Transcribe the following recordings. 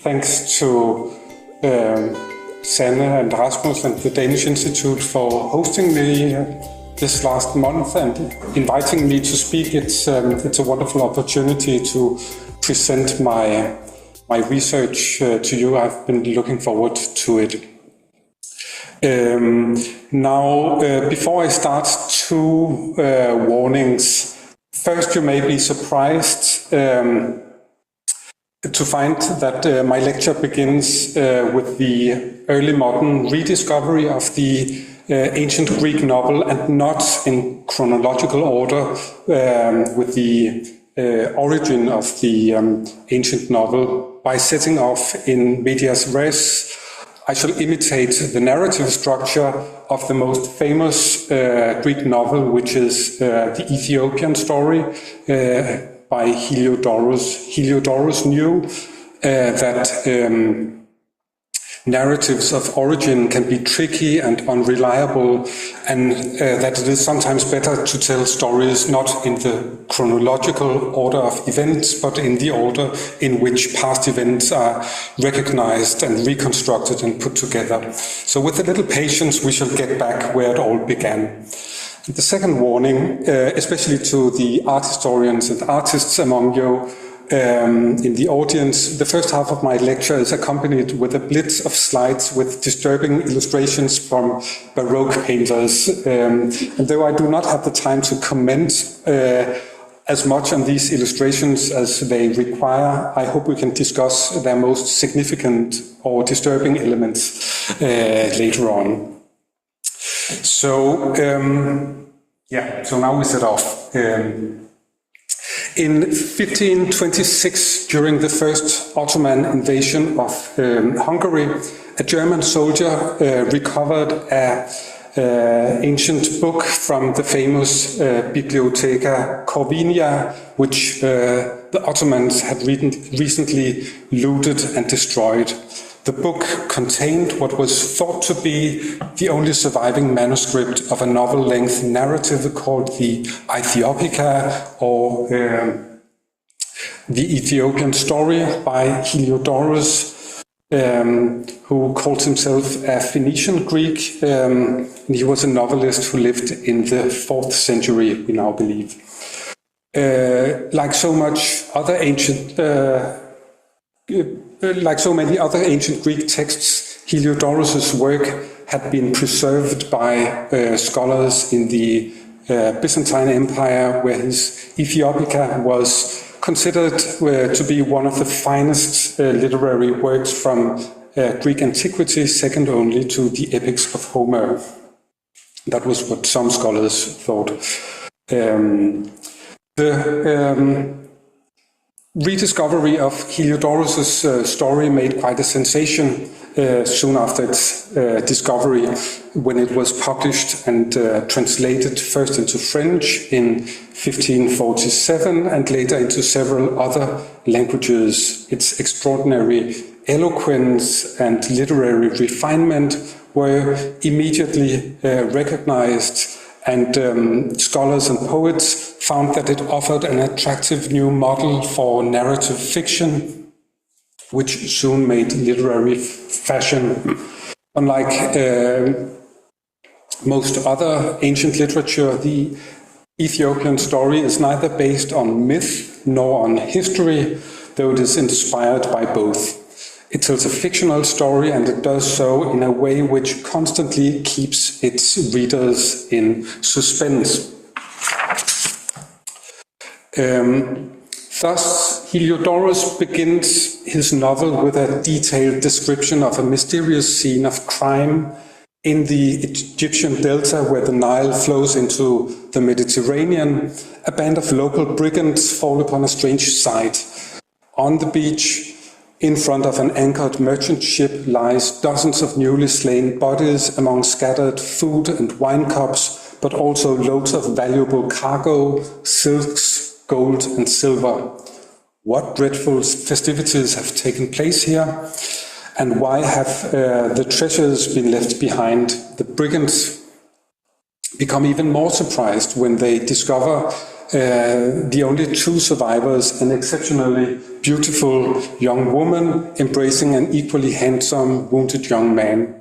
thanks to Sanne and Rasmus and the Danish Institute for hosting me this last month and inviting me to speak. It's a wonderful opportunity to present my research to you. I've been looking forward to it. Now, before I start, two warnings. First, you may be surprised to find that my lecture begins with the early modern rediscovery of the ancient Greek novel, and not in chronological order with the origin of the ancient novel. By setting off in medias res, I shall imitate the narrative structure of the most famous Greek novel, which is the Ethiopian story by Heliodorus. Heliodorus knew that narratives of origin can be tricky and unreliable, and that it is sometimes better to tell stories not in the chronological order of events, but in the order in which past events are recognized and reconstructed and put together. So with a little patience, we shall get back where it all began. The second warning, especially to the art historians and artists among you in the audience, the first half of my lecture is accompanied with a blitz of slides with disturbing illustrations from Baroque painters. And though I do not have the time to comment as much on these illustrations as they require, I hope we can discuss their most significant or disturbing elements later on. So, so now we set off. In 1526, during the first Ottoman invasion of Hungary, a German soldier recovered an ancient book from the famous Bibliotheca Corvinia, which the Ottomans had recently looted and destroyed. The book contained what was thought to be the only surviving manuscript of a novel-length narrative called the Aethiopica, or the Ethiopian story by Heliodorus, who called himself a Phoenician Greek. He was a novelist who lived in the 4th century, we now believe. Like so many other ancient Greek texts, Heliodorus' work had been preserved by scholars in the Byzantine Empire, where his Aethiopica was considered to be one of the finest literary works from Greek antiquity, second only to the epics of Homer. That was what some scholars thought. Rediscovery of Heliodorus' story made quite a sensation soon after its discovery, when it was published and translated first into French in 1547 and later into several other languages. Its extraordinary eloquence and literary refinement were immediately recognized, and scholars and poets found that it offered an attractive new model for narrative fiction, which soon made literary fashion. Unlike most other ancient literature, the Ethiopian story is neither based on myth nor on history, though it is inspired by both. It tells a fictional story, and it does so in a way which constantly keeps its readers in suspense. Thus, Heliodorus begins his novel with a detailed description of a mysterious scene of crime in the Egyptian delta, where the Nile flows into the Mediterranean. A band of local brigands fall upon a strange sight. On the beach, in front of an anchored merchant ship, lies dozens of newly slain bodies among scattered food and wine cups, but also loads of valuable cargo, silks, gold and silver. What dreadful festivities have taken place here? And why have the treasures been left behind? The brigands become even more surprised when they discover the only two survivors, an exceptionally beautiful young woman embracing an equally handsome, wounded young man.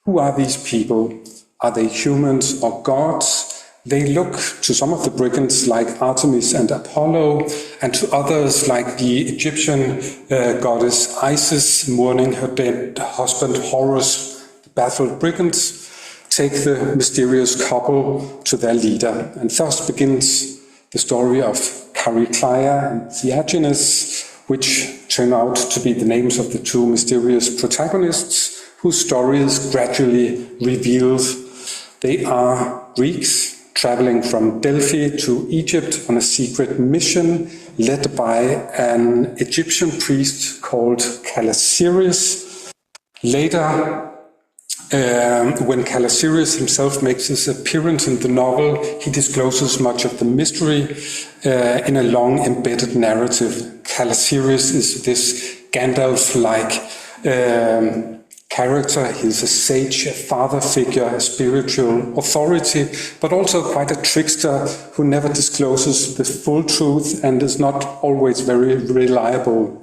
Who are these people? Are they humans or gods? They look to some of the brigands like Artemis and Apollo, and to others like the Egyptian goddess Isis mourning her dead husband Horus. The baffled brigands take the mysterious couple to their leader, and thus begins the story of Chariclia and Theagenes, which turn out to be the names of the two mysterious protagonists, whose stories gradually revealed they are Greeks traveling from Delphi to Egypt on a secret mission led by an Egyptian priest called Callirhoe. Later, when Callirhoe himself makes his appearance in the novel, he discloses much of the mystery in a long embedded narrative. Callirhoe is this Gandalf-like character. He's a sage, a father figure, a spiritual authority, but also quite a trickster who never discloses the full truth and is not always very reliable.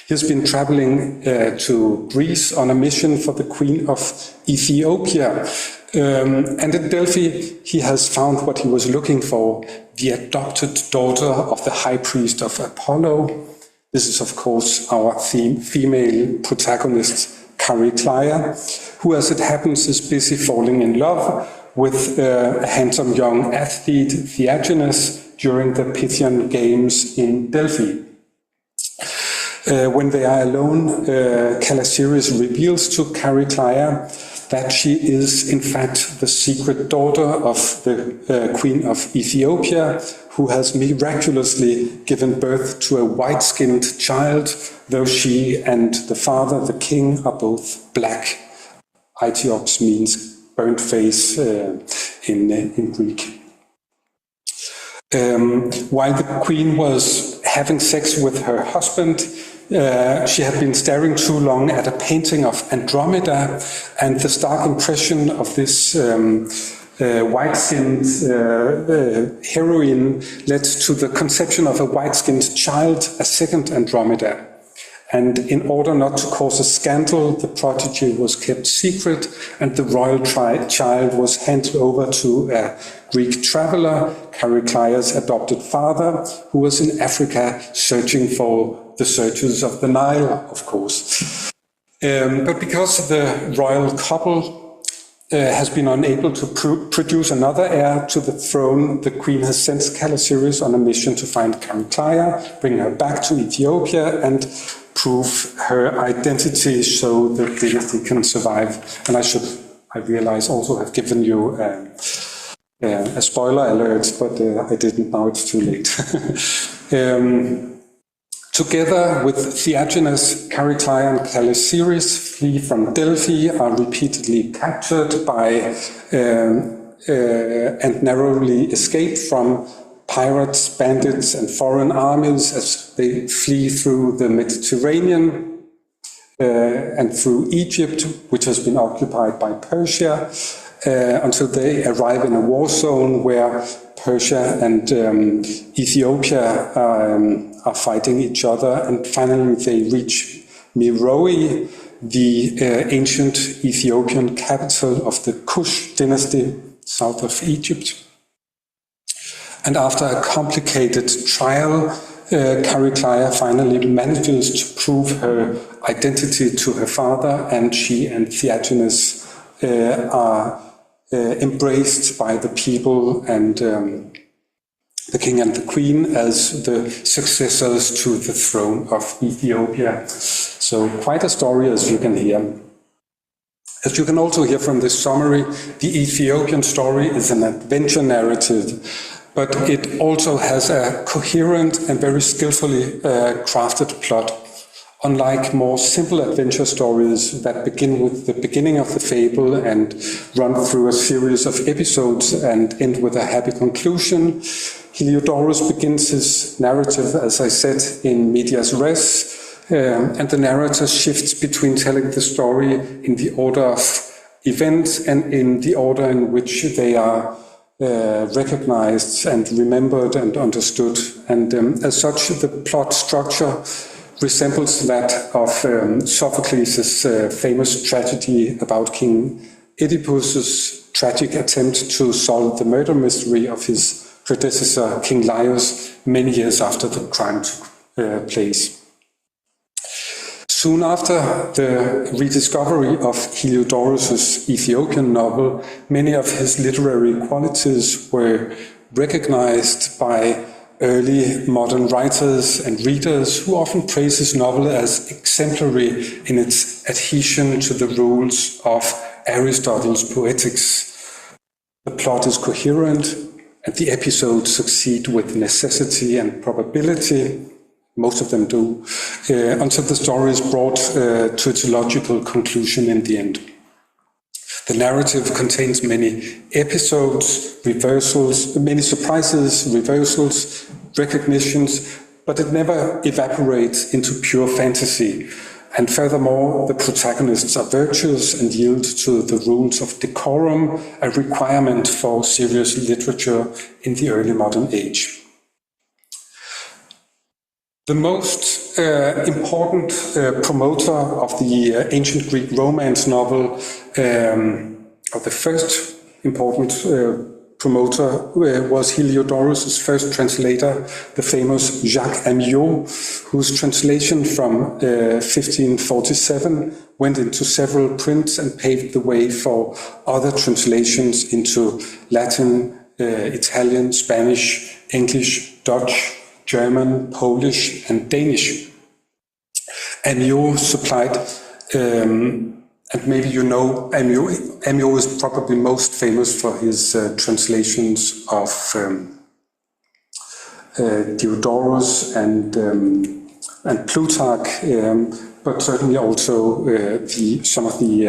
He's been traveling to Greece on a mission for the Queen of Ethiopia. And in Delphi, he has found what he was looking for, the adopted daughter of the high priest of Apollo. This is, of course, our female protagonist, Chariclia, who, as it happens, is busy falling in love with a handsome young athlete, Theagenes, during the Pythian Games in Delphi. When they are alone, Callirhoe reveals to Chariclia that she is, in fact, the secret daughter of the Queen of Ethiopia, who has miraculously given birth to a white-skinned child, though she and the father, the king, are both black. Aethiops means burnt face in Greek. While the queen was having sex with her husband, she had been staring too long at a painting of Andromeda, and the stark impression of this white-skinned heroine led to the conception of a white-skinned child, a second Andromeda. And in order not to cause a scandal, the prodigy was kept secret, and the royal child was handed over to a Greek traveler, Chariclia's adopted father, who was in Africa searching for the searchers of the Nile, of course. But because the royal couple has been unable to produce another heir to the throne, the queen has sent Callirhoe on a mission to find Chariclia, bring her back to Ethiopia, and prove her identity so the dynasty can survive. And I realize, also have given you a spoiler alert, but I didn't. Now it's too late. Together with Theagenes, Chariclia and Callirhoe flee from Delphi, are repeatedly captured by and narrowly escape from pirates, bandits, and foreign armies as they flee through the Mediterranean and through Egypt, which has been occupied by Persia, until they arrive in a war zone where Persia and Ethiopia are fighting each other, and finally they reach Meroe, the ancient Ethiopian capital of the Kush dynasty, south of Egypt. And after a complicated trial, Chariclia finally manages to prove her identity to her father, and she and Theagenes are embraced by the people and the king and the queen as the successors to the throne of Ethiopia. So quite a story, as you can hear. As you can also hear from this summary, the Ethiopian story is an adventure narrative, but it also has a coherent and very skillfully crafted plot. Unlike more simple adventure stories that begin with the beginning of the fable and run through a series of episodes and end with a happy conclusion, Heliodorus begins his narrative, as I said, in medias res, and the narrator shifts between telling the story in the order of events and in the order in which they are recognized and remembered and understood. And as such, the plot structure resembles that of Sophocles' famous tragedy about King Oedipus's tragic attempt to solve the murder mystery of his predecessor, King Laius, many years after the crime took place. Soon after the rediscovery of Heliodorus' Ethiopian novel, many of his literary qualities were recognized by early modern writers and readers who often praise his novel as exemplary in its adhesion to the rules of Aristotle's Poetics. The plot is coherent and the episodes succeed with necessity and probability. Most of them do, until the story is brought to its logical conclusion in the end. The narrative contains many episodes, reversals, many surprises, reversals, recognitions, but it never evaporates into pure fantasy. And furthermore, the protagonists are virtuous and yield to the rules of decorum, a requirement for serious literature in the early modern age. The most important promoter of the ancient Greek romance novel, or the first important promoter, was Heliodorus' first translator, the famous Jacques Amyot, whose translation from 1547 went into several prints and paved the way for other translations into Latin, Italian, Spanish, English, Dutch, German, Polish, and Danish. Amyot supplied, and maybe you know, Amyot is probably most famous for his translations of Diodorus and Plutarch, but certainly also some of the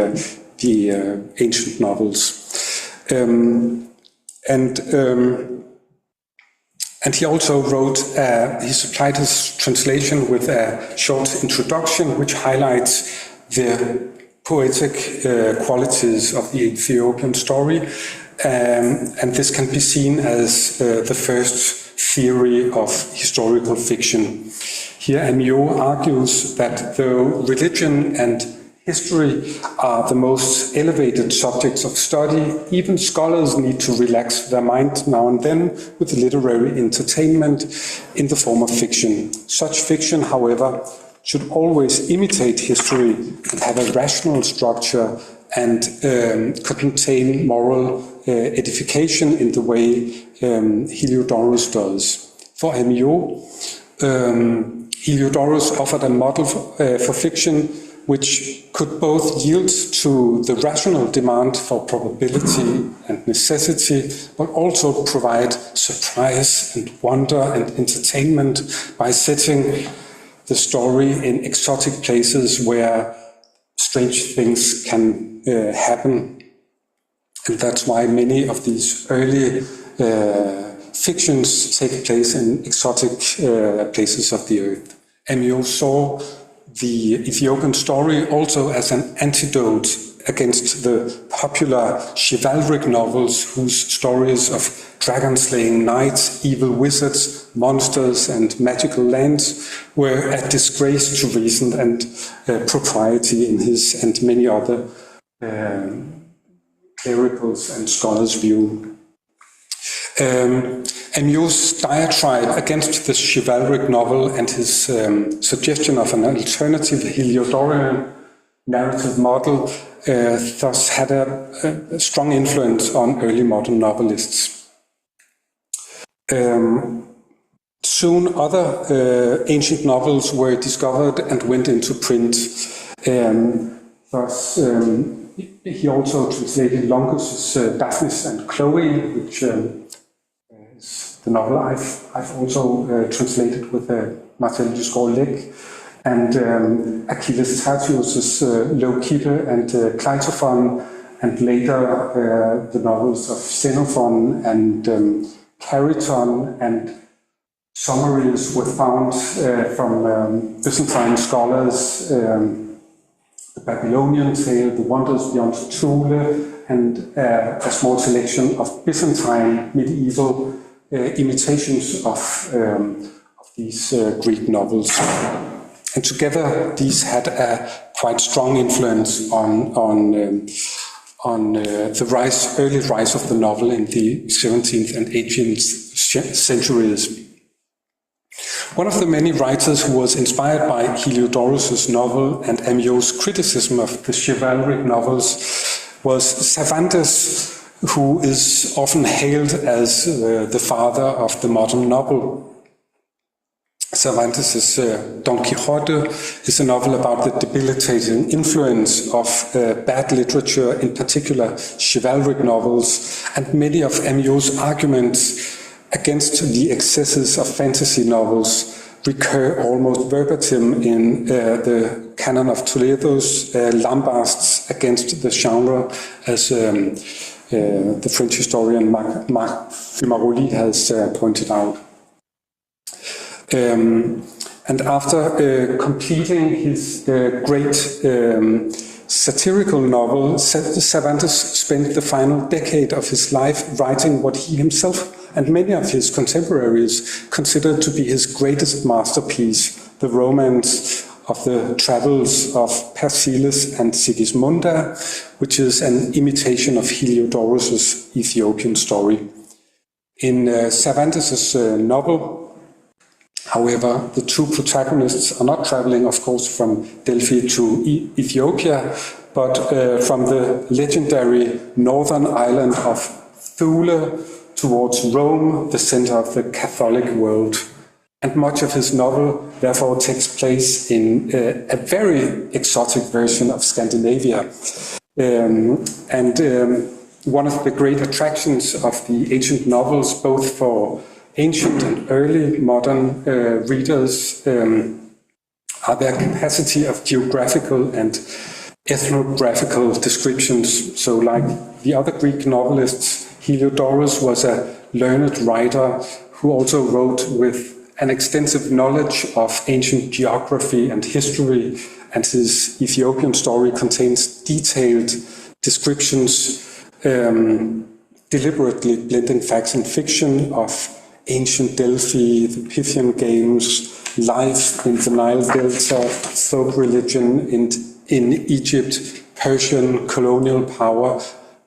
ancient novels. And he also wrote, he supplied his translation with a short introduction which highlights the poetic qualities of the Ethiopian story. And this can be seen as the first theory of historical fiction. Here Amyot argues that though religion and history are the most elevated subjects of study, even scholars need to relax their mind now and then with literary entertainment in the form of fiction. Such fiction, however, should always imitate history and have a rational structure and contain moral edification in the way Heliodorus does. For Amyot, Heliodorus offered a model for fiction which could both yield to the rational demand for probability and necessity, but also provide surprise and wonder and entertainment by setting the story in exotic places where strange things can happen. And that's why many of these early fictions take place in exotic places of the earth. Amyot saw the Ethiopian story also as an antidote against the popular chivalric novels whose stories of dragon-slaying knights, evil wizards, monsters, and magical lands were a disgrace to reason and propriety in his and many other clericals and scholars' view. Amyot's diatribe against the chivalric novel and his suggestion of an alternative Heliodorian narrative model thus had a strong influence on early modern novelists. Soon other ancient novels were discovered and went into print. Thus, he also translated Longus's Daphnis and Chloe, which is the novel I've also translated with Marcel Duskour-Leck, and Achilles Tatius' Leucippe and Clitophon, and later the novels of Xenophon and Chariton, and summaries were found from Byzantine scholars, the Babylonian tale, The Wonders Beyond Thule, and a small selection of Byzantine medieval imitations of these Greek novels. And together, these had a quite strong influence on the early rise of the novel in the 17th and 18th centuries. One of the many writers who was inspired by Heliodorus' novel and Amyot's criticism of the chivalric novels was Cervantes, who is often hailed as the father of the modern novel. Cervantes' Don Quixote is a novel about the debilitating influence of bad literature, in particular chivalric novels, and many of Amyot's arguments against the excesses of fantasy novels recur almost verbatim in the Canon of Toledo's lambasts against the genre, as the French historian Marc Fumaroli has pointed out. And after completing his great satirical novel, Cervantes spent the final decade of his life writing what he himself and many of his contemporaries considered to be his greatest masterpiece, the romance of the travels of Persiles and Sigismunda, which is an imitation of Heliodorus' Ethiopian story. In Cervantes' novel, however, the two protagonists are not traveling, of course, from Delphi to Ethiopia, but from the legendary northern island of Thule towards Rome, the center of the Catholic world. And much of his novel, therefore, takes place in a very exotic version of Scandinavia. One of the great attractions of the ancient novels, both for ancient and early modern readers, are their capacity of geographical and ethnographical descriptions. So, like the other Greek novelists, Heliodorus was a learned writer who also wrote with an extensive knowledge of ancient geography and history, and his Ethiopian story contains detailed descriptions, deliberately blending facts and fiction of ancient Delphi, the Pythian games, life in the Nile Delta, folk religion in Egypt, Persian colonial power,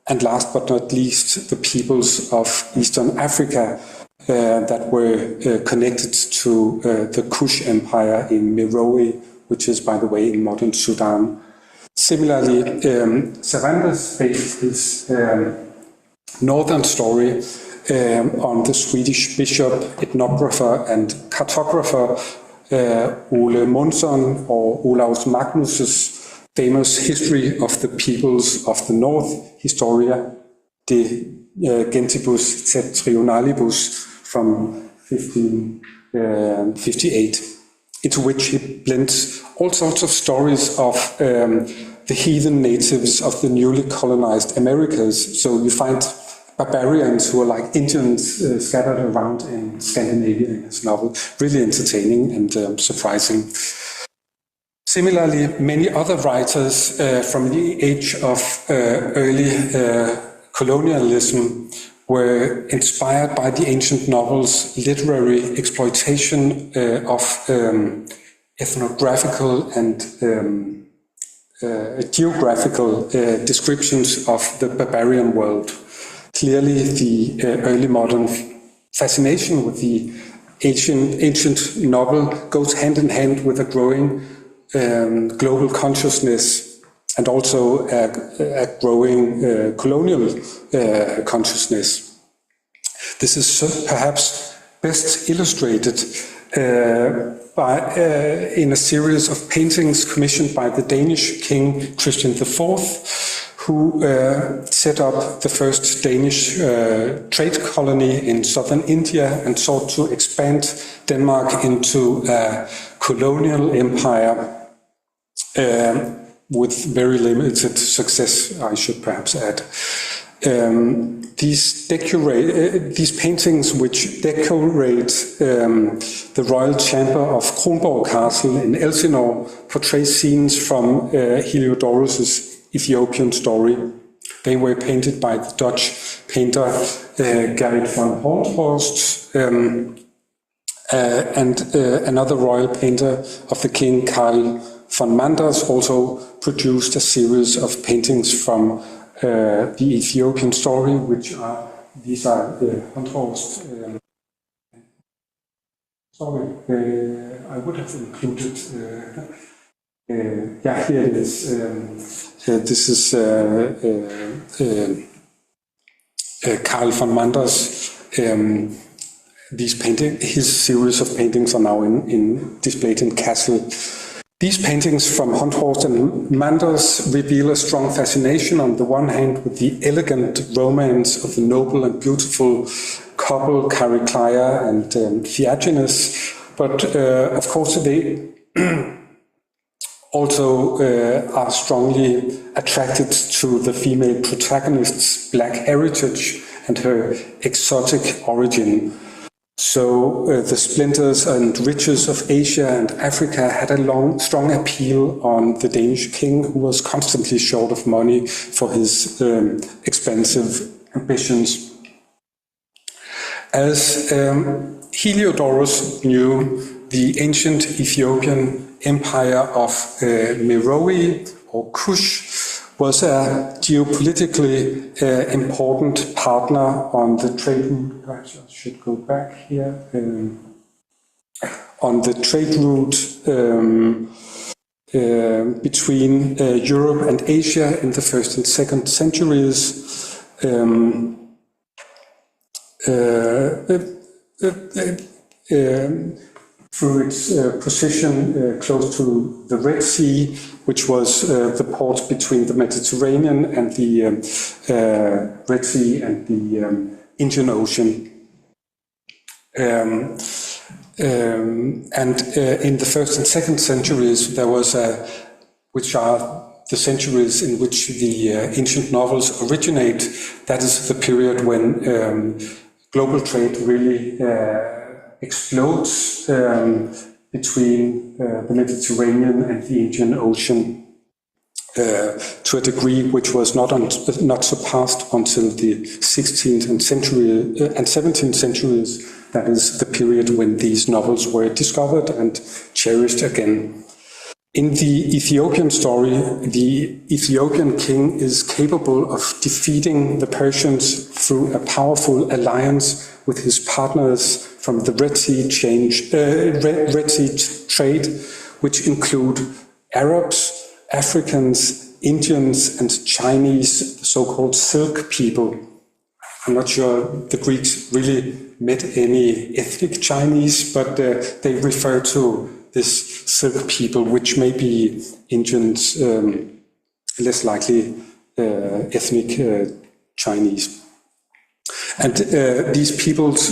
and last but not least, the peoples of Eastern Africa that were connected to the Kush Empire in Meroe, which is, by the way, in modern Sudan. Similarly, Cervantes based his northern story on the Swedish bishop, ethnographer, and cartographer Ole Månsson, or Olaus Magnus' famous History of the Peoples of the North, Historia de Gentibus Septentrionalibus, from 1558, into which he blends all sorts of stories of the heathen natives of the newly colonized Americas. So you find barbarians who are like Indians scattered around in Scandinavia in his novel. Really entertaining and surprising. Similarly, many other writers from the age of early colonialism were inspired by the ancient novels' literary exploitation of ethnographical and geographical descriptions of the barbarian world. Clearly, the early modern fascination with the ancient novel goes hand in hand with a growing global consciousness, and also a growing colonial consciousness. This is perhaps best illustrated in a series of paintings commissioned by the Danish king Christian IV, who set up the first Danish trade colony in southern India and sought to expand Denmark into a colonial empire with very limited success, I should perhaps add. These paintings, which decorate the royal chamber of Kronborg Castle in Elsinore, portray scenes from Heliodorus' Ethiopian story. They were painted by the Dutch painter Gerrit van Honthorst, and another royal painter of the king, Carl von Manders, also produced a series of paintings from the Ethiopian story, which are, these are Honthorst. Sorry, I would have included, yeah, here it is. This is Carl von Manders. His series of paintings are now displayed in Kassel. These paintings from Honthorst and Manders reveal a strong fascination on the one hand with the elegant romance of the noble and beautiful couple Chariclia and Theagenes, but of course they also are strongly attracted to the female protagonist's black heritage and her exotic origin. So the splendors and riches of Asia and Africa had a strong appeal on the Danish king, who was constantly short of money for his expensive ambitions. As Heliodorus knew, the ancient Ethiopian empire of Meroe or Kush was a geopolitically important partner on the trade route. Perhaps I should go back here. On the trade route between Europe and Asia in the 1st and 2nd centuries. Through its position close to the Red Sea, which was the port between the Mediterranean and the Red Sea and the Indian Ocean. And in the 1st and 2nd centuries, there was which are the centuries in which the ancient novels originate. That is the period when global trade really explodes between the Mediterranean and the Indian Ocean to a degree which was not surpassed until the 16th and 17th centuries. That is the period when these novels were discovered and cherished again. In the Ethiopian story, the Ethiopian king is capable of defeating the Persians through a powerful alliance with his partners from the Red Sea trade, which include Arabs, Africans, Indians, and Chinese, so-called Silk people. I'm not sure the Greeks really met any ethnic Chinese, but they refer to this Silk people, which may be Indians, less likely ethnic Chinese. And these peoples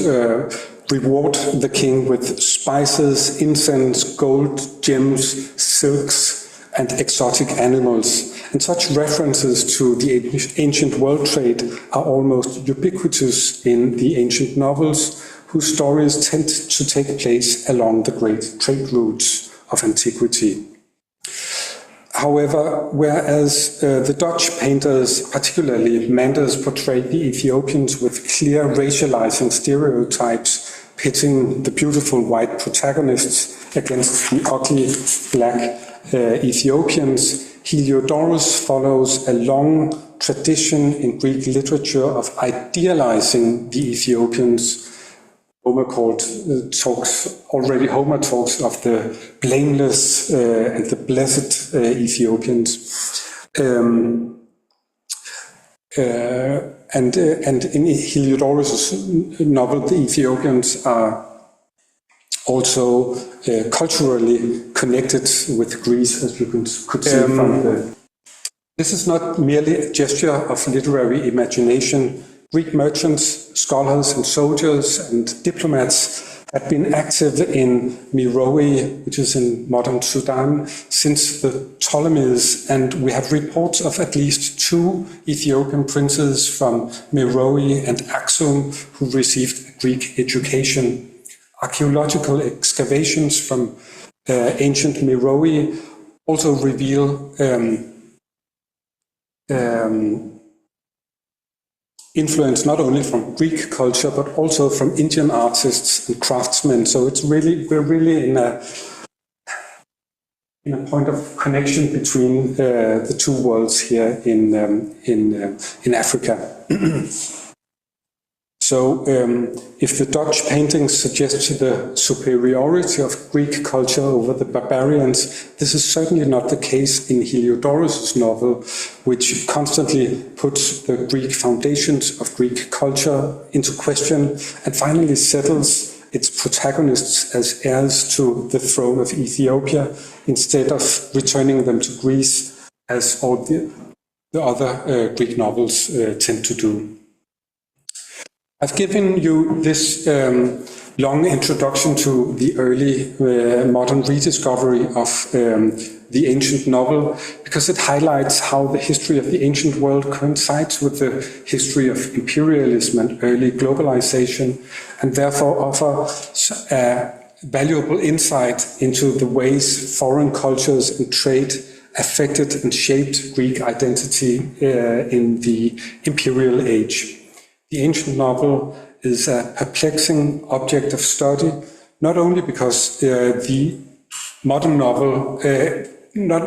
reward the king with spices, incense, gold, gems, silks, and exotic animals. And such references to the ancient world trade are almost ubiquitous in the ancient novels, whose stories tend to take place along the great trade routes of antiquity. However, whereas the Dutch painters, particularly Manders, portrayed the Ethiopians with clear racializing stereotypes, pitting the beautiful white protagonists against the ugly black Ethiopians, Heliodorus follows a long tradition in Greek literature of idealizing the Ethiopians. Homer talks of the blameless and the blessed Ethiopians. And in Heliodorus' novel, the Ethiopians are also culturally connected with Greece, as you could see from the... This is not merely a gesture of literary imagination. Greek merchants, scholars and soldiers and diplomats had been active in Meroe, which is in modern Sudan, since the Ptolemies, and we have reports of at least 2 Ethiopian princes from Meroe and Aksum who received a Greek education. Archaeological excavations from ancient Meroe also reveal influence not only from Greek culture, but also from Indian artists and craftsmen. So we're really in a point of connection between the two worlds here in Africa. So if the Dutch paintings suggest the superiority of Greek culture over the barbarians, this is certainly not the case in Heliodorus' novel, which constantly puts the Greek foundations of Greek culture into question and finally settles its protagonists as heirs to the throne of Ethiopia instead of returning them to Greece, as all the other Greek novels tend to do. I've given you this long introduction to the early modern rediscovery of the ancient novel because it highlights how the history of the ancient world coincides with the history of imperialism and early globalization, and therefore offer a valuable insight into the ways foreign cultures and trade affected and shaped Greek identity in the imperial age. The ancient novel is a perplexing object of study, not only because the modern novel, not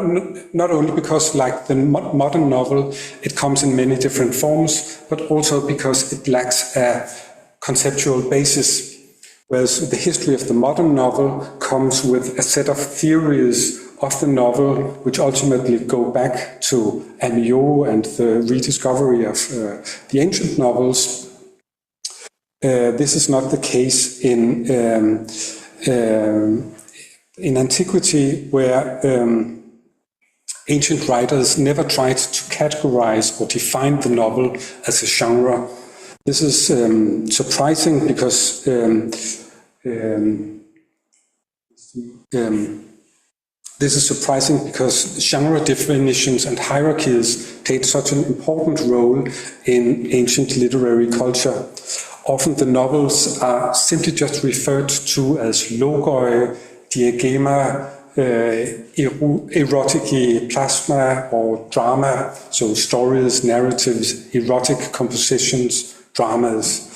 only because, like the modern novel, it comes in many different forms, but also because it lacks a conceptual basis. Whereas the history of the modern novel comes with a set of theories of the novel, which ultimately go back to Amiot and the rediscovery of the ancient novels. This is not the case in antiquity, where ancient writers never tried to categorize or define the novel as a genre. This is surprising because genre definitions and hierarchies played such an important role in ancient literary culture. Often the novels are simply just referred to as logoi, diegema, erotici plasma, or drama, so stories, narratives, erotic compositions, dramas.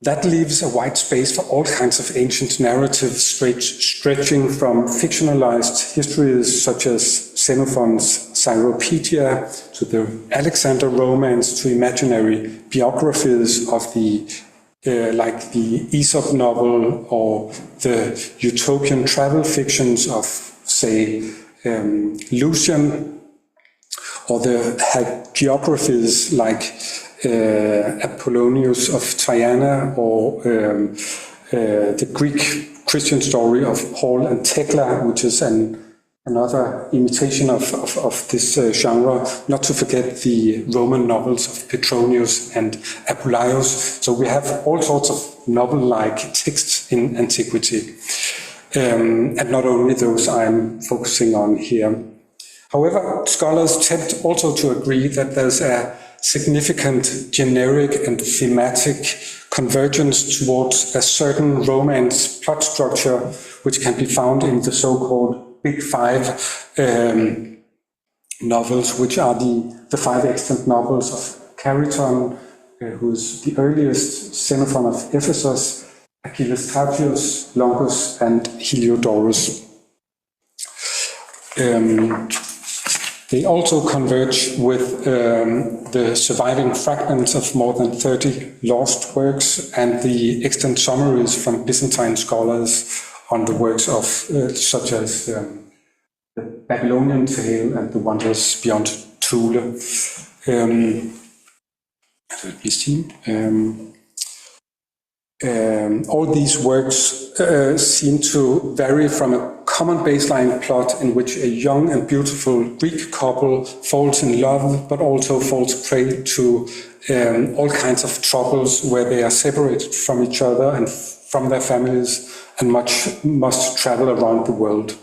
That leaves a wide space for all kinds of ancient narratives, stretching from fictionalized histories such as Xenophon's Cyropedia to the Alexander romance to imaginary biographies of like the Aesop novel or the utopian travel fictions of, say, Lucian, or the hagiographies like Apollonius of Tyana, or the Greek Christian story of Paul and Thecla, which is another imitation of this genre, not to forget the Roman novels of Petronius and Apuleius. So we have all sorts of novel-like texts in antiquity, and not only those I'm focusing on here. However, scholars tend also to agree that there's a significant generic and thematic convergence towards a certain romance plot structure, which can be found in the so-called Big Five novels, which are the five extant novels of Chariton, who's the earliest, Xenophon of Ephesus, Achilles, Tatius, Longus, and Heliodorus. They also converge with the surviving fragments of more than 30 lost works and the extant summaries from Byzantine scholars on the works of such as the Babylonian Tale and the Wonders Beyond Thule. All these works seem to vary from a common baseline plot in which a young and beautiful Greek couple falls in love, but also falls prey to all kinds of troubles where they are separated from each other and from their families and must travel around the world.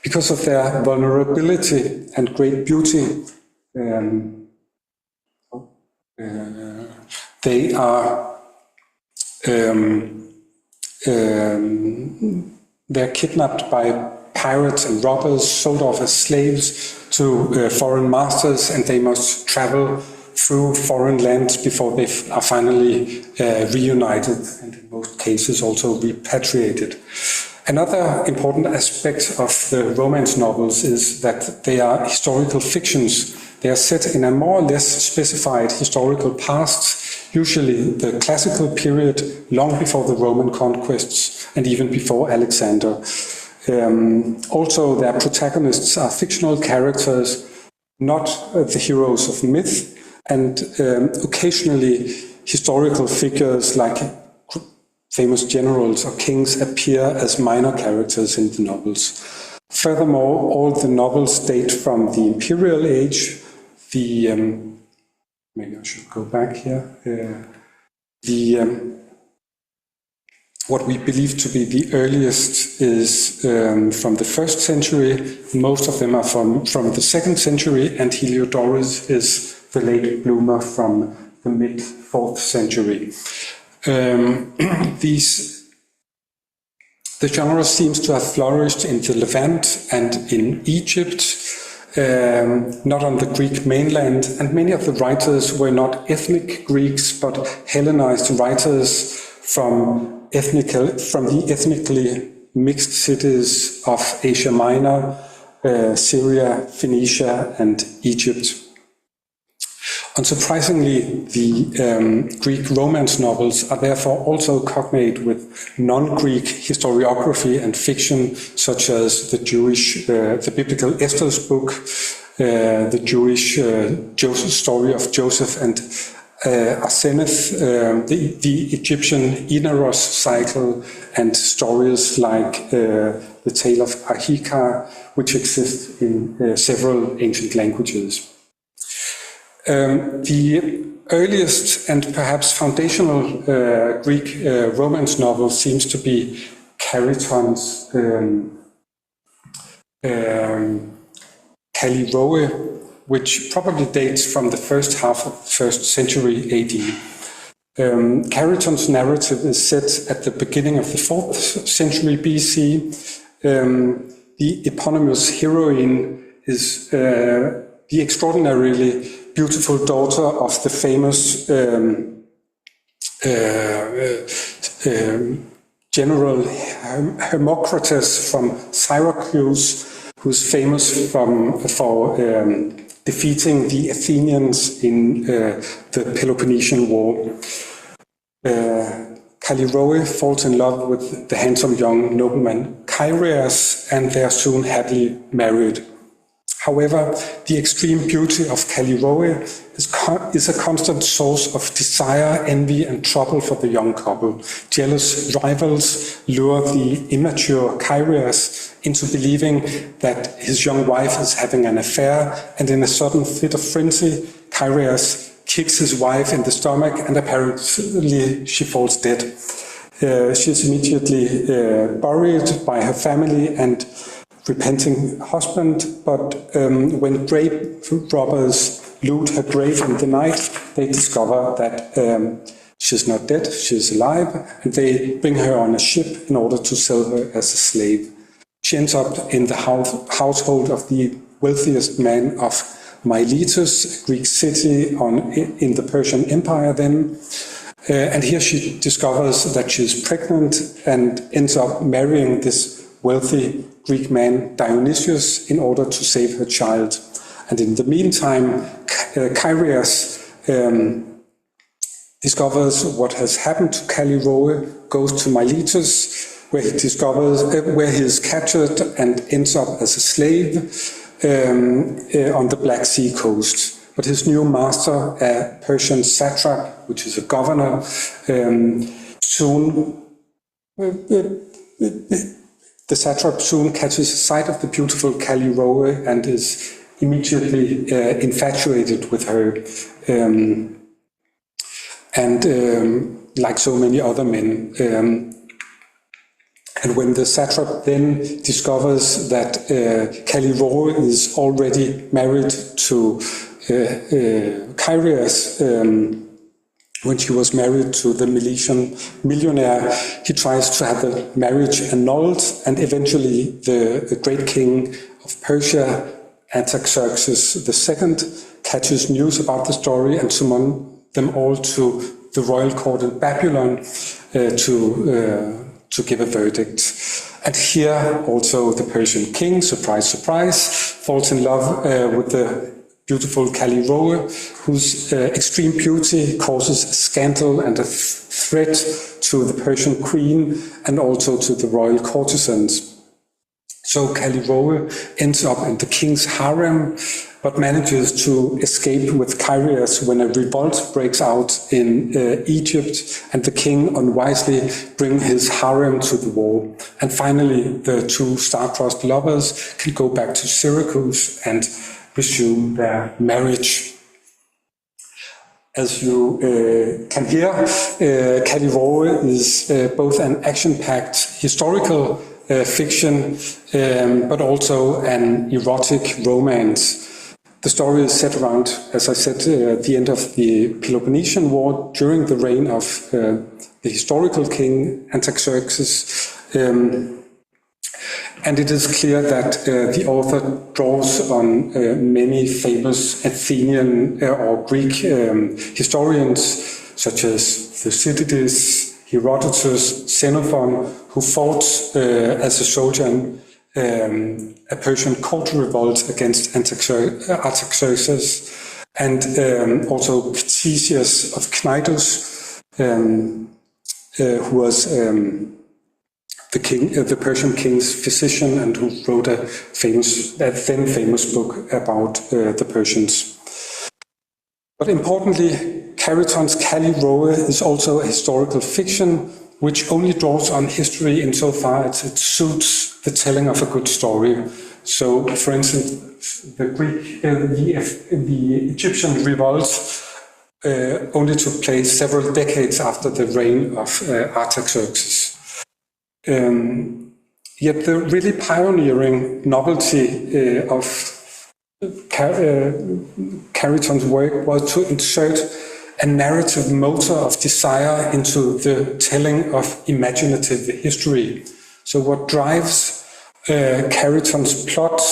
Because of their vulnerability and great beauty, they are they're kidnapped by pirates and robbers, sold off as slaves to foreign masters, and they must travel through foreign lands before they are finally reunited, and in most cases also repatriated. Another important aspect of the romance novels is that they are historical fictions. They are set in a more or less specified historical past, usually the classical period, long before the Roman conquests and even before Alexander. Also, their protagonists are fictional characters, not the heroes of myth, and occasionally historical figures like famous generals or kings appear as minor characters in the novels. Furthermore, all the novels date from the Imperial age. Maybe I should go back here. What we believe to be the earliest is from the 1st century. Most of them are from the 2nd century, and Heliodorus is the late bloomer from the mid-4th century. The genre seems to have flourished in the Levant and in Egypt, not on the Greek mainland, and many of the writers were not ethnic Greeks, but Hellenized writers from the ethnically mixed cities of Asia Minor, Syria, Phoenicia, and Egypt. Unsurprisingly, the Greek romance novels are therefore also cognate with non-Greek historiography and fiction, such as the biblical Esther's book, the Jewish story of Joseph and Asenath, the Egyptian Inaros cycle, and stories like the tale of Ahika, which exist in several ancient languages. The earliest and perhaps foundational Greek romance novel seems to be Chariton's Callirhoe, which probably dates from the first half of the 1st century AD. Chariton's narrative is set at the beginning of the 4th century BC. The eponymous heroine is the extraordinarily beautiful daughter of the famous general Hermocrates from Syracuse, who's famous for defeating the Athenians in the Peloponnesian War. Callirhoe falls in love with the handsome young nobleman Chariton, and they are soon happily married. However, the extreme beauty of Callirhoe is a constant source of desire, envy, and trouble for the young couple. Jealous rivals lure the immature Chariton into believing that his young wife is having an affair, and in a sudden fit of frenzy, Chariton kicks his wife in the stomach, and apparently she falls dead. She is immediately buried by her family and repenting husband, but when grave robbers loot her grave in the night, they discover that she's not dead, she's alive, and they bring her on a ship in order to sell her as a slave. She ends up in the household of the wealthiest man of Miletus, a Greek city in the Persian Empire then. And here she discovers that she's pregnant and ends up marrying this wealthy Greek man Dionysius in order to save her child. And in the meantime, Chariton discovers what has happened to Callirhoe, goes to Miletus, where he is captured and ends up as a slave on the Black Sea coast. But his new master, a Persian satrap, which is a governor, the satrap soon catches sight of the beautiful Callirhoe and is immediately infatuated with her. Like so many other men. And when the satrap then discovers that Callirhoe is already married to Chariton, when she was married to the Milesian millionaire, he tries to have the marriage annulled, and eventually the great king of Persia, Artaxerxes II, Tatius news about the story and summon them all to the royal court in Babylon to give a verdict. And here also the Persian king, surprise, surprise, falls in love with the beautiful Callirhoe, whose extreme beauty causes a scandal and a threat to the Persian queen and also to the royal courtesans. So Callirhoe ends up in the king's harem, but manages to escape with Chariton when a revolt breaks out in Egypt, and the king unwisely brings his harem to the war. And finally, the two star-crossed lovers can go back to Syracuse and resume their marriage. As you can hear, Callirhoe is both an action-packed historical fiction, but also an erotic romance. The story is set around, as I said, the end of the Peloponnesian War during the reign of the historical king Artaxerxes. And it is clear that the author draws on many famous Athenian or Greek historians, such as Thucydides, Herodotus, Xenophon, who fought as a soldier in a Persian court revolt against Artaxerxes, and also Tatius of Cnidus, who was the Persian king's physician, and who wrote a then famous book about the Persians. But importantly, Chariton's Callirhoe is also a historical fiction which only draws on history insofar as it suits the telling of a good story. So, for instance, the Egyptian revolt only took place several decades after the reign of Artaxerxes. Yet the really pioneering novelty of Chariton's work was to insert a narrative motor of desire into the telling of imaginative history. So what drives Chariton's plot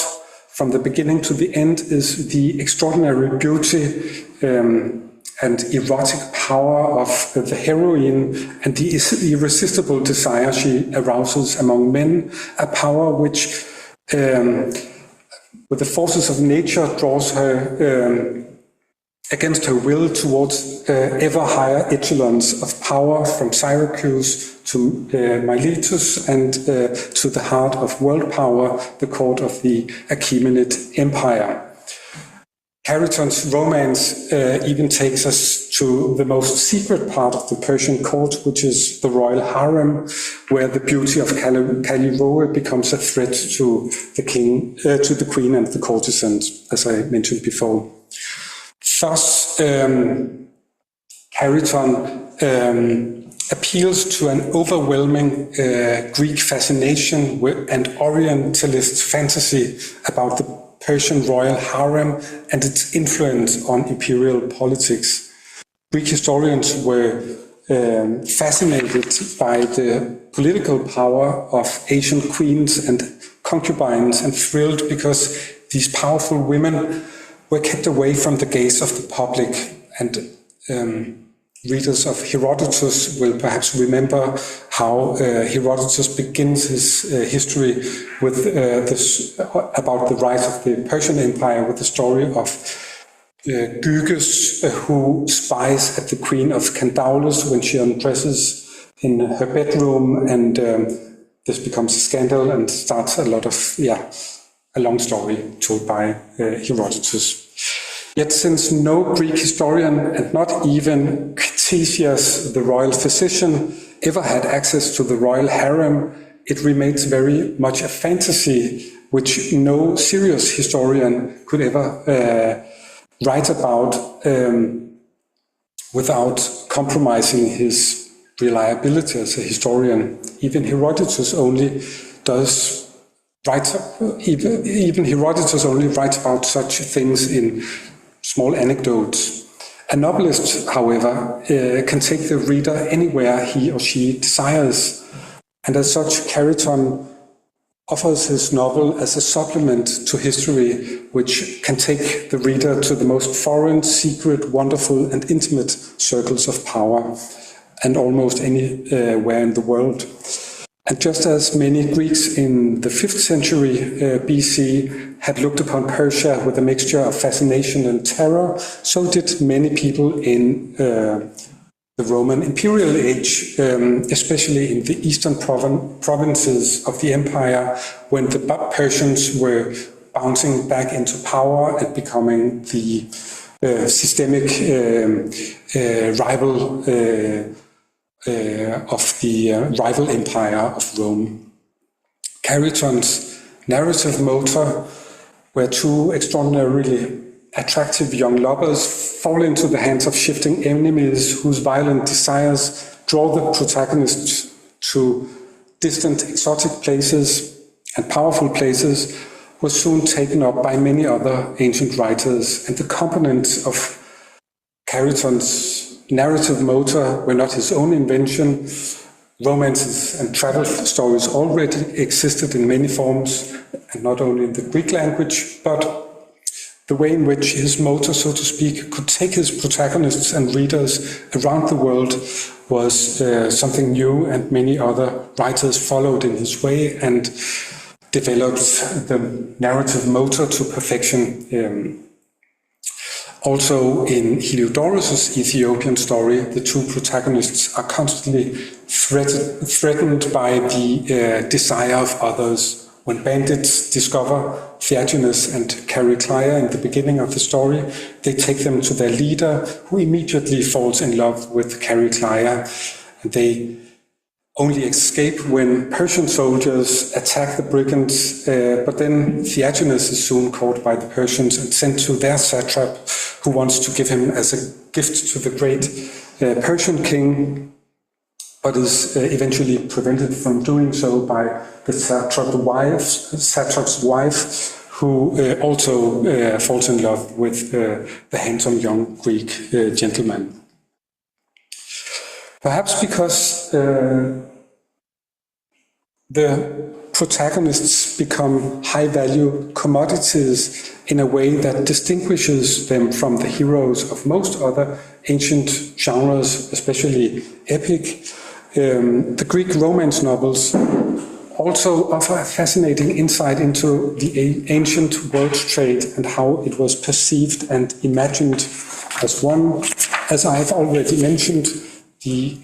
from the beginning to the end is the extraordinary beauty and erotic power of the heroine and the irresistible desire she arouses among men, a power which, with the forces of nature, draws her against her will towards ever higher echelons of power, from Syracuse to Miletus and to the heart of world power, the court of the Achaemenid Empire. Chariton's romance even takes us to the most secret part of the Persian court, which is the royal harem, where the beauty of Callirhoe becomes a threat to the king, to the queen and the courtesans, as I mentioned before. Thus, Chariton appeals to an overwhelming Greek fascination and Orientalist fantasy about the Persian royal harem and its influence on imperial politics. Greek historians were fascinated by the political power of ancient queens and concubines, and thrilled because these powerful women were kept away from the gaze of the public. And readers of Herodotus will perhaps remember how Herodotus begins his history with about the rise of the Persian Empire with the story of Gyges, who spies at the queen of Candaulus when she undresses in her bedroom, and this becomes a scandal and starts a long story told by Herodotus. Yet since no Greek historian, and not even Tatius, the royal physician, ever had access to the royal harem, it remains very much a fantasy which no serious historian could ever write about without compromising his reliability as a historian. Even Herodotus only writes about such things in small anecdotes. A novelist, however, can take the reader anywhere he or she desires, and as such, Chariton offers his novel as a supplement to history, which can take the reader to the most foreign, secret, wonderful, and intimate circles of power, and almost anywhere in the world. And just as many Greeks in the 5th century BC had looked upon Persia with a mixture of fascination and terror, so did many people in the Roman Imperial age, especially in the eastern provinces of the empire, when the Persians were bouncing back into power and becoming the systemic rival of the rival empire of Rome. Chariton's narrative motor, where two extraordinarily attractive young lovers fall into the hands of shifting enemies whose violent desires draw the protagonists to distant exotic places and powerful places, was soon taken up by many other ancient writers, and the components of Chariton's narrative motor were not his own invention. Romances and travel stories already existed in many forms, and not only in the Greek language, but the way in which his motor, so to speak, could take his protagonists and readers around the world was something new, and many other writers followed in his way and developed the narrative motor to perfection. Also in Heliodorus' Ethiopian story, the two protagonists are constantly threatened by the desire of others. When bandits discover Tatius and Chariton in the beginning of the story, they take them to their leader, who immediately falls in love with Chariton. And they only escape when Persian soldiers attack the brigands, but then Tatius is soon caught by the Persians and sent to their satrap, who wants to give him as a gift to the great Persian king, but is eventually prevented from doing so by the satrap's wife, who also falls in love with the handsome young Greek gentleman. Perhaps because the protagonists become high-value commodities in a way that distinguishes them from the heroes of most other ancient genres, especially epic. The Greek romance novels also offer a fascinating insight into the ancient world trade and how it was perceived and imagined as one. As I have already mentioned, the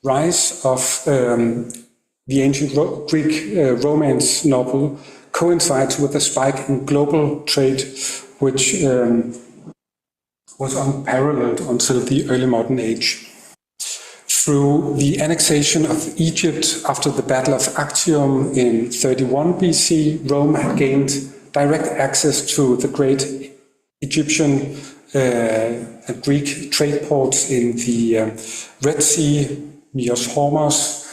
rise of the ancient Greek romance novel coincides with a spike in global trade, which was unparalleled until the early modern age. Through the annexation of Egypt after the Battle of Actium in 31 BC, Rome had gained direct access to the great Egyptian and Greek trade ports in the Red Sea, Myos Hormuz,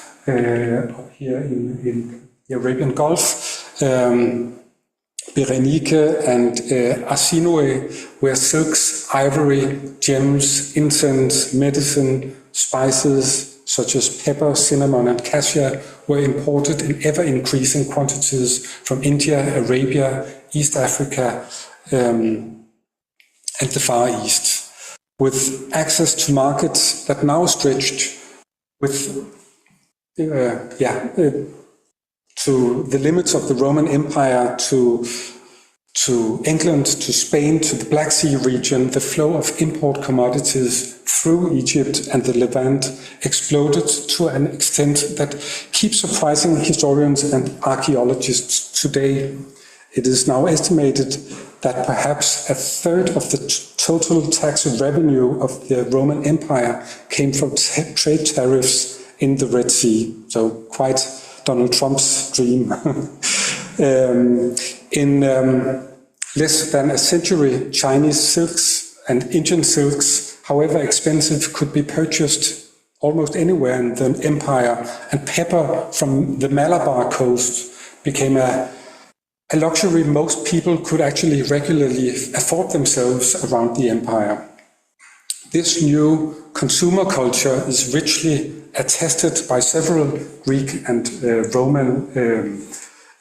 here in the Arabian Gulf, Berenike and Arsinoe, where silks, ivory, gems, incense, medicine, spices such as pepper, cinnamon, and cassia were imported in ever-increasing quantities from India, Arabia, East Africa, and the Far East, with access to markets that now stretched with to the limits of the Roman Empire, to England, to Spain, to the Black Sea region. The flow of import commodities through Egypt and the Levant exploded to an extent that keeps surprising historians and archaeologists today. It is now estimated that perhaps a third of the total tax revenue of the Roman Empire came from trade tariffs in the Red Sea. So quite Donald Trump's dream. In less than a century, Chinese silks and Indian silks, however expensive, could be purchased almost anywhere in the empire, and pepper from the Malabar coast became a luxury most people could actually regularly afford themselves around the empire. This new consumer culture is richly attested by several Greek and Roman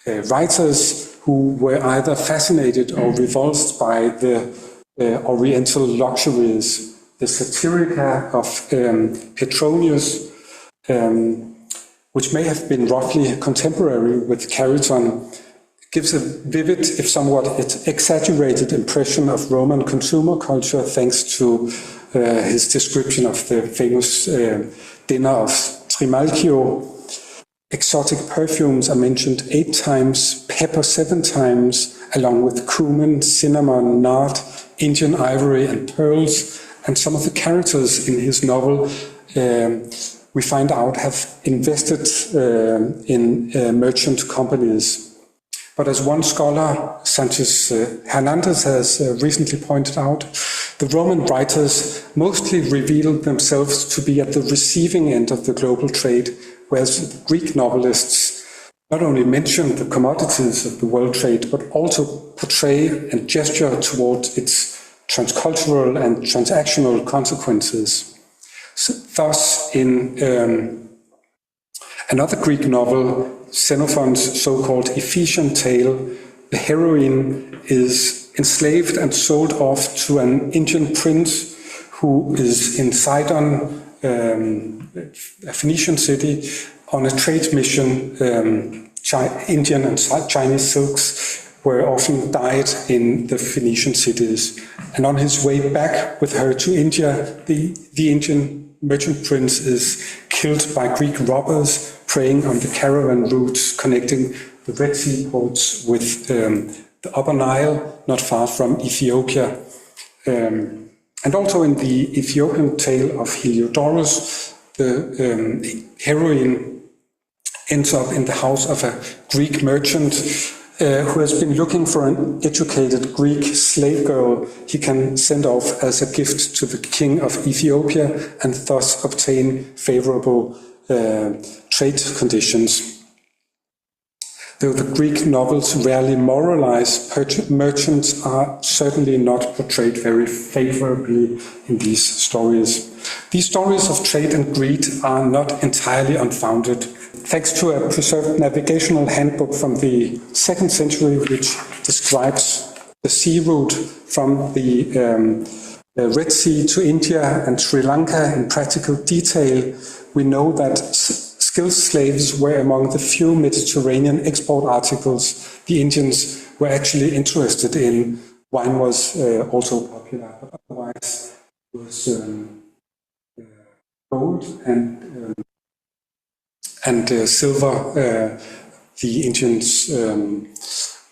writers who were either fascinated or repulsed by the Oriental luxuries. The Satirica of Petronius, which may have been roughly contemporary with Chariton, gives a vivid, if somewhat exaggerated, impression of Roman consumer culture thanks to his description of the famous dinner of Trimalchio. Exotic perfumes are mentioned 8 times, pepper 7 times, along with cumin, cinnamon, nard, Indian ivory, and pearls. And some of the characters in his novel, we find out, have invested in merchant companies. But as one scholar, Sanchez Hernandez, has recently pointed out, the Roman writers mostly revealed themselves to be at the receiving end of the global trade, whereas the Greek novelists not only mention the commodities of the world trade, but also portray and gesture toward its transcultural and transactional consequences. So, thus, in another Greek novel, Xenophon's so-called Ephesian tale, the heroine is enslaved and sold off to an Indian prince who is in Sidon, a Phoenician city, on a trade mission. Indian and Chinese silks were often dyed in the Phoenician cities. And on his way back with her to India, the Indian merchant prince is killed by Greek robbers preying on the caravan routes connecting the Red Sea ports with the Upper Nile, not far from Ethiopia. And also in the Ethiopian tale of Heliodorus, the heroine ends up in the house of a Greek merchant who has been looking for an educated Greek slave girl he can send off as a gift to the king of Ethiopia and thus obtain favorable trade conditions. Though the Greek novels rarely moralize, merchants are certainly not portrayed very favorably in these stories. These stories of trade and greed are not entirely unfounded. Thanks to a preserved navigational handbook from the 2nd century, which describes the sea route from the Red Sea to India and Sri Lanka in practical detail, we know that skilled slaves were among the few Mediterranean export articles the Indians were actually interested in. Wine was also popular, but otherwise it was gold and silver the Indians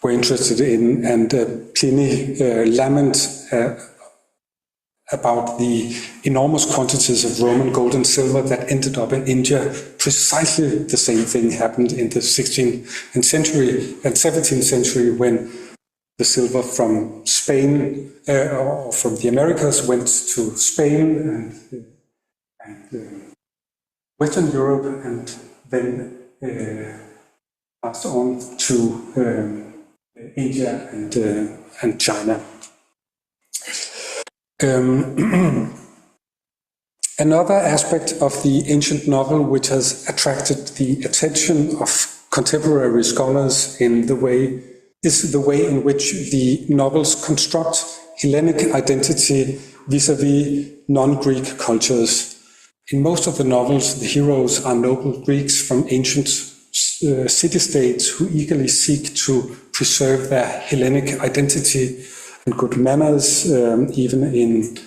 were interested in, and Pliny lament about the enormous quantities of Roman gold and silver that ended up in India. Precisely the same thing happened in the 16th century and 17th century when the silver from Spain or from the Americas went to Spain and Western Europe and then passed on to India and China. Another aspect of the ancient novel which has attracted the attention of contemporary scholars is the way in which the novels construct Hellenic identity vis-à-vis non-Greek cultures. In most of the novels, the heroes are noble Greeks from ancient city-states who eagerly seek to preserve their Hellenic identity and good manners, even in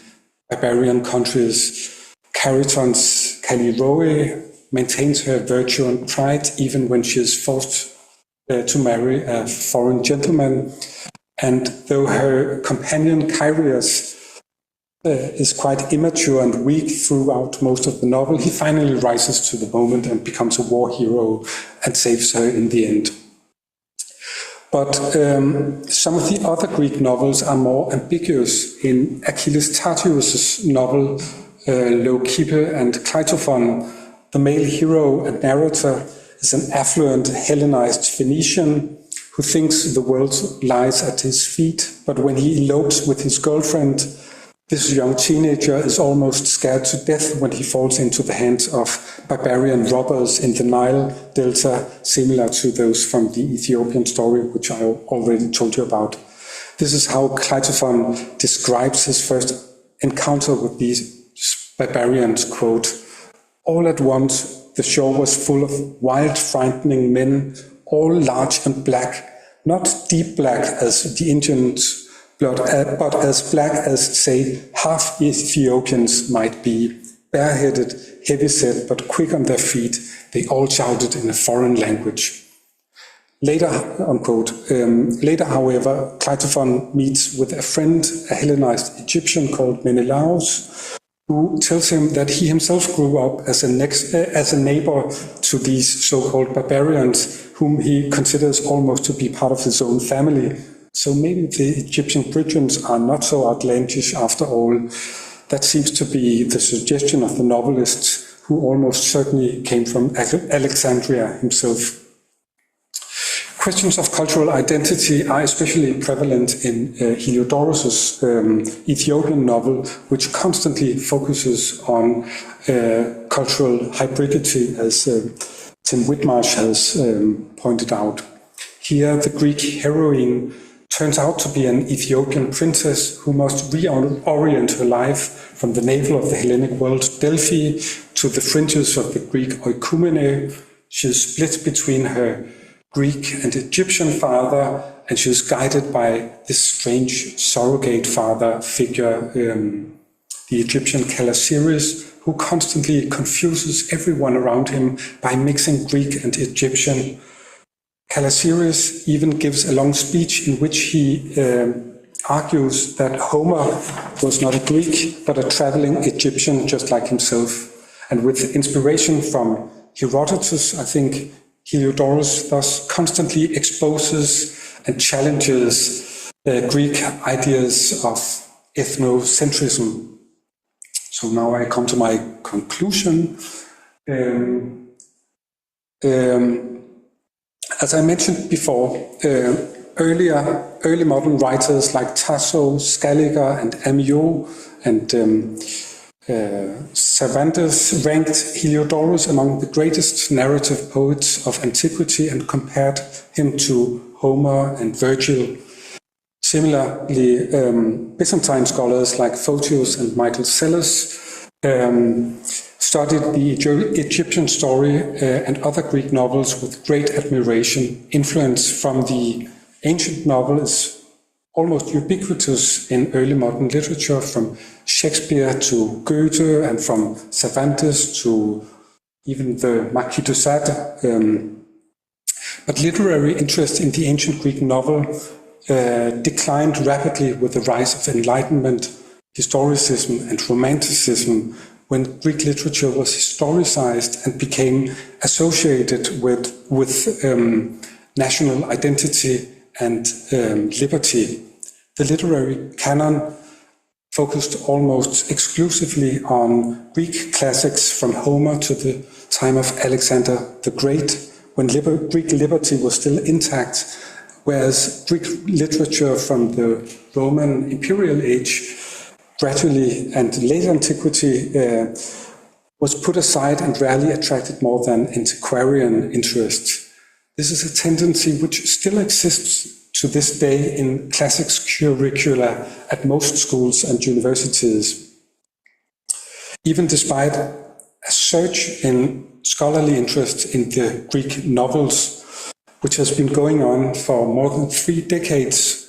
barbarian countries. Chariton's Callirhoe maintains her virtue and pride even when she is forced to marry a foreign gentleman. And though her companion Chariton is quite immature and weak throughout most of the novel, he finally rises to the moment and becomes a war hero and saves her in the end. But some of the other Greek novels are more ambiguous. In Achilles Tatius' novel Leucippe and Clitophon, the male hero and narrator is an affluent Hellenized Phoenician who thinks the world lies at his feet, but when he elopes with his girlfriend, This young teenager is almost scared to death when he falls into the hands of barbarian robbers in the Nile Delta, similar to those from the Ethiopian story, which I already told you about. This is how Clitophon describes his first encounter with these barbarians, quote, "All at once the shore was full of wild, frightening men, all large and black, not deep black as the Indians' blood, but as black as, say, half Ethiopians might be, bareheaded, heavy-set, but quick on their feet. They all shouted in a foreign language." Later, unquote, later, however, Clitophon meets with a friend, a Hellenized Egyptian called Menelaus, who tells him that he himself grew up as a neighbor to these so-called barbarians, whom he considers almost to be part of his own family. So maybe the Egyptian Britons are not so outlandish after all. That seems to be the suggestion of the novelist, who almost certainly came from Alexandria himself. Questions of cultural identity are especially prevalent in Heliodorus' Ethiopian novel, which constantly focuses on cultural hybridity, as Tim Whitmarsh has pointed out. Here, the Greek heroine turns out to be an Ethiopian princess who must reorient her life from the navel of the Hellenic world, Delphi, to the fringes of the Greek oikumene. She is split between her Greek and Egyptian father, and she is guided by this strange surrogate father figure, the Egyptian Callirhoe, who constantly confuses everyone around him by mixing Greek and Egyptian. Callirhoe even gives a long speech in which he argues that Homer was not a Greek, but a traveling Egyptian just like himself. And with inspiration from Herodotus, I think Heliodorus thus constantly exposes and challenges Greek ideas of ethnocentrism. So now I come to my conclusion. As I mentioned before, early modern writers like Tasso, Scaliger, and Amyot, and Cervantes ranked Heliodorus among the greatest narrative poets of antiquity and compared him to Homer and Virgil. Similarly, Byzantine scholars like Photius and Michael Psellus studied the Egyptian story and other Greek novels with great admiration. Influence from the ancient novel is almost ubiquitous in early modern literature, from Shakespeare to Goethe and from Cervantes to even the Marquis de Sade. But literary interest in the ancient Greek novel declined rapidly with the rise of Enlightenment, historicism, and Romanticism, when Greek literature was historicized and became associated with national identity and liberty. The literary canon focused almost exclusively on Greek classics from Homer to the time of Alexander the Great, when Greek liberty was still intact, whereas Greek literature from the Roman Imperial age gradually and late antiquity was put aside and rarely attracted more than antiquarian interest. This is a tendency which still exists to this day in classics curricula at most schools and universities. Even despite a surge in scholarly interest in the Greek novels, which has been going on for more than 3 decades,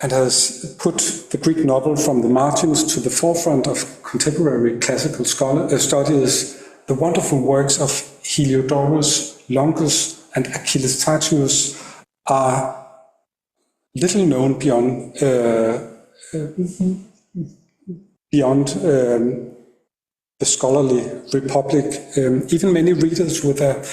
and has put the Greek novel from the margins to the forefront of contemporary classical studies, the wonderful works of Heliodorus, Longus, and Achilles Tatius are little known beyond the scholarly republic. Even many readers with a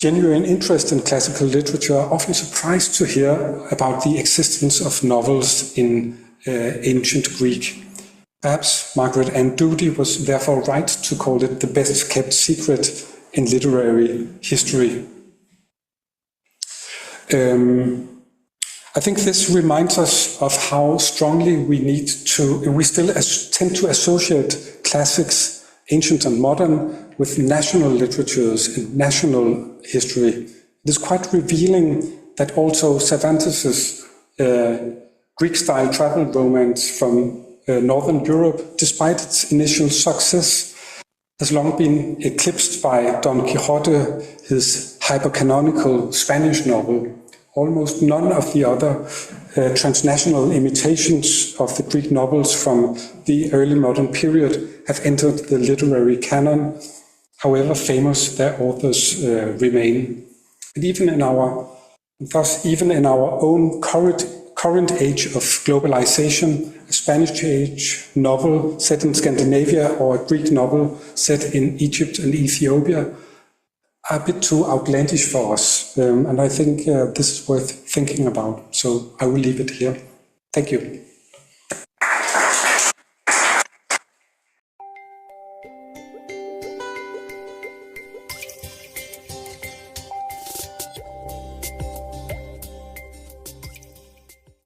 genuine interest in classical literature are often surprised to hear about the existence of novels in ancient Greek. Perhaps Margaret Ann Doody was therefore right to call it the best kept secret in literary history. I think this reminds us of how strongly we still tend to associate classics, ancient and modern, with national literatures and national history. It is quite revealing that also Cervantes' Greek-style travel romance from Northern Europe, despite its initial success, has long been eclipsed by Don Quixote, his hyper-canonical Spanish novel. Almost none of the other transnational imitations of the Greek novels from the early modern period have entered the literary canon, however famous their authors remain. And even in our own current age of globalization, a Spanish age novel set in Scandinavia or a Greek novel set in Egypt and Ethiopia are a bit too outlandish for us, and I think this is worth thinking about. So I will leave it here. Thank you.